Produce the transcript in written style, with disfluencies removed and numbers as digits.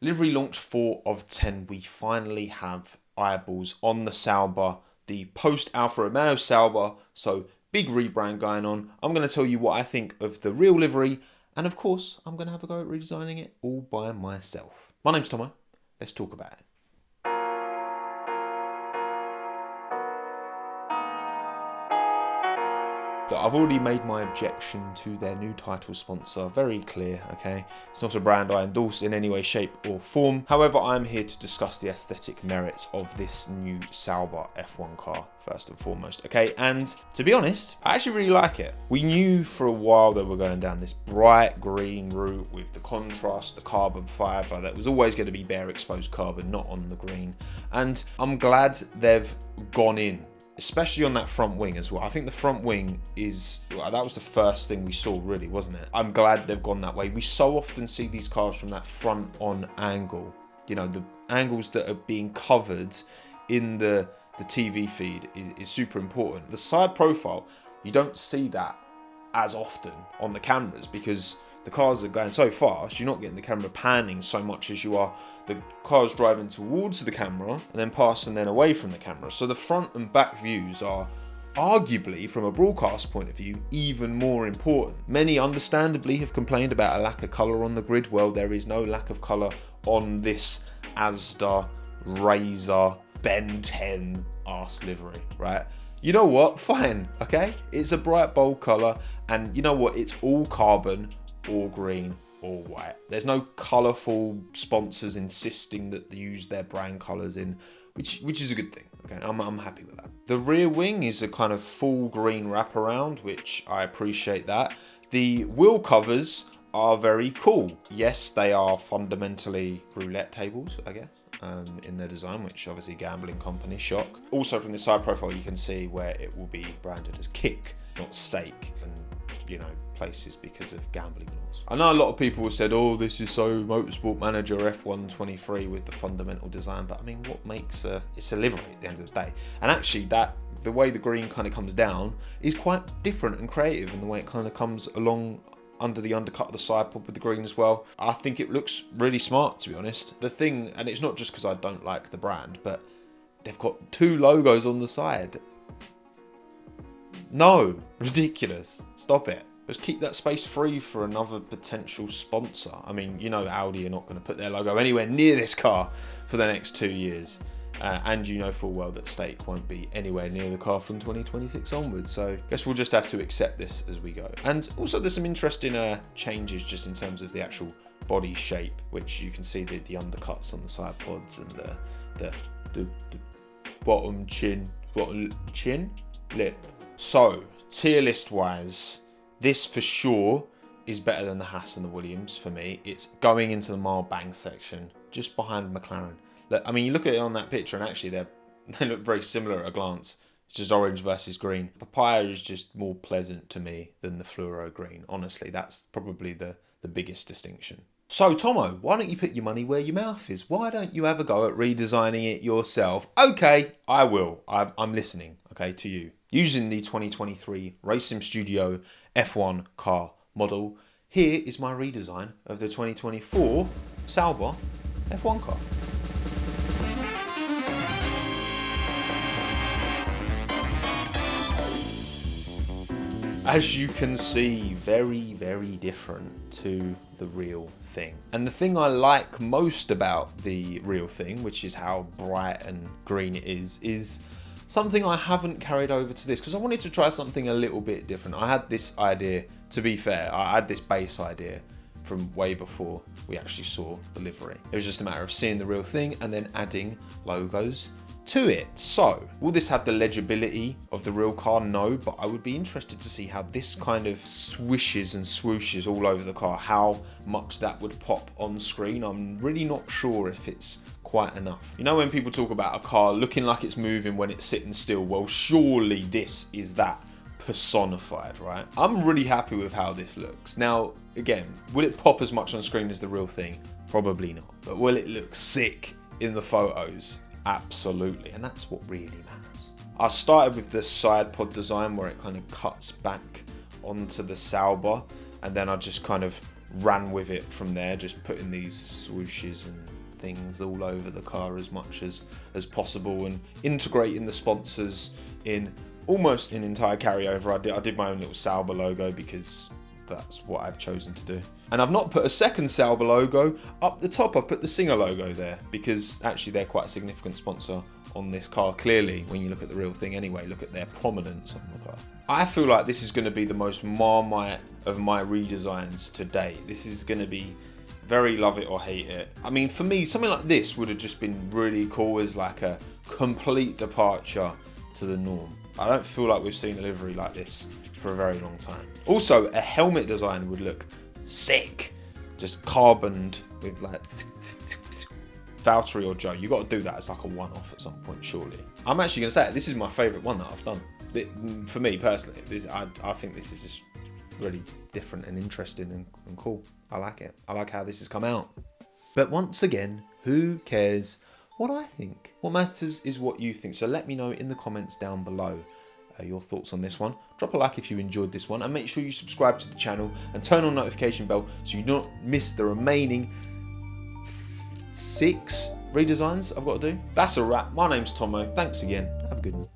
Livery launch 4 of 10. We finally have eyeballs on the Sauber, the post-Alfa Romeo Sauber, so big rebrand going on. I'm going to tell you what I think of the real livery, and of course, I'm going to have a go at redesigning it all by myself. My name's Tommo. Let's talk about it. Look, I've already made my objection to their new title sponsor very clear, okay? It's not a brand I endorse in any way, shape or form. However, I'm here to discuss the aesthetic merits of this new Sauber F1 car, first and foremost, okay? And to be honest, I actually really like it. We knew for a while that we're going down this bright green route with the contrast, the carbon fibre, that was always going to be bare exposed carbon, not on the green. And I'm glad they've gone in, especially on that front wing as well. I think the front wing that was the first thing we saw really, wasn't it? I'm glad they've gone that way. We so often see these cars from that front on angle. You know, the angles that are being covered in the TV feed is super important. The side profile, you don't see that as often on the cameras because the cars are going so fast, you're not getting the camera panning so much as you are the cars driving towards the camera and then passing then away from the camera. So the front and back views are arguably, from a broadcast point of view, even more important. Many understandably have complained about a lack of colour on the grid. Well, there is no lack of colour on this Asda, Razor, Ben 10 arse livery, right? You know what? Fine, okay? It's a bright, bold colour, and you know what? It's all carbon, or green, or white. There's no colourful sponsors insisting that they use their brand colours in, which is a good thing. Okay, I'm happy with that. The rear wing is a kind of full green wraparound, which I appreciate that. The wheel covers are very cool. Yes, they are fundamentally roulette tables, I guess, in their design, which obviously gambling company shock. Also from the side profile, you can see where it will be branded as kick, not stake, and you know, places because of gambling laws. I know a lot of people have said, oh, this is so Motorsport Manager F123 with the fundamental design, but I mean, what makes it's a livery at the end of the day. And actually the way the green kind of comes down is quite different and creative in the way it kind of comes along under the undercut of the side pod with the green as well. I think it looks really smart, to be honest. The thing, and it's not just because I don't like the brand, but they've got 2 logos on the side. No, ridiculous. Stop it. Just keep that space free for another potential sponsor. I mean, you know Audi are not going to put their logo anywhere near this car for the next 2 years. And you know full well that stake won't be anywhere near the car from 2026 onwards. So I guess we'll just have to accept this as we go. And also there's some interesting changes just in terms of the actual body shape, which you can see the undercuts on the side pods and the bottom chin lip. So, tier list wise, this for sure is better than the Haas and the Williams for me. It's going into the mile bang section, just behind McLaren. Look, I mean, you look at it on that picture and actually they look very similar at a glance. It's just orange versus green. Papaya is just more pleasant to me than the fluoro green. Honestly, that's probably the biggest distinction. So, Tommo, why don't you put your money where your mouth is? Why don't you have a go at redesigning it yourself? Okay, I will. I'm listening, okay, to you. Using the 2023 RaceSimStudio F1 car model, here is my redesign of the 2024 Sauber F1 car. As you can see, very, very different to the real thing. And the thing I like most about the real thing, which is how bright and green it is something I haven't carried over to this because I wanted to try something a little bit different. I had this idea, to be fair, I had this base idea from way before we actually saw the livery. It was just a matter of seeing the real thing and then adding logos to it. So, will this have the legibility of the real car? No, but I would be interested to see how this kind of swishes and swooshes all over the car, how much that would pop on screen. I'm really not sure if it's quite enough. You know when people talk about a car looking like it's moving when it's sitting still? Well, surely this is that personified, right? I'm really happy with how this looks. Now, again, will it pop as much on screen as the real thing? Probably not. But will it look sick in the photos? Absolutely. And that's what really matters. I started with the side pod design where it kind of cuts back onto the Sauber, and then I just kind of ran with it from there, just putting these swooshes and things all over the car as much as possible, and integrating the sponsors in almost an entire carryover. I did my own little Sauber logo because that's what I've chosen to do. And I've not put a second Sauber logo up the top. I've put the Singer logo there because actually they're quite a significant sponsor on this car. Clearly, when you look at the real thing anyway, look at their prominence on the car. I feel like this is going to be the most Marmite of my redesigns to date. This is going to be very love it or hate it. I mean, for me, something like this would have just been really cool as like a complete departure to the norm. I don't feel like we've seen a livery like this for a very long time. Also, a helmet design would look sick. Just carboned with like Valtteri or Joe. You got to do that as like a one-off at some point, surely. I'm actually going to say it. This is my favourite one that I've done. For me personally, I think this is just really different and interesting and cool. I like it. I like how this has come out. But once again, who cares what I think? What matters is what you think. So let me know in the comments down below your thoughts on this one. Drop a like if you enjoyed this one, and make sure you subscribe to the channel and turn on notification bell so you don't miss the remaining 6 redesigns I've got to do. That's a wrap. My name's Tommo. Thanks again. Have a good one.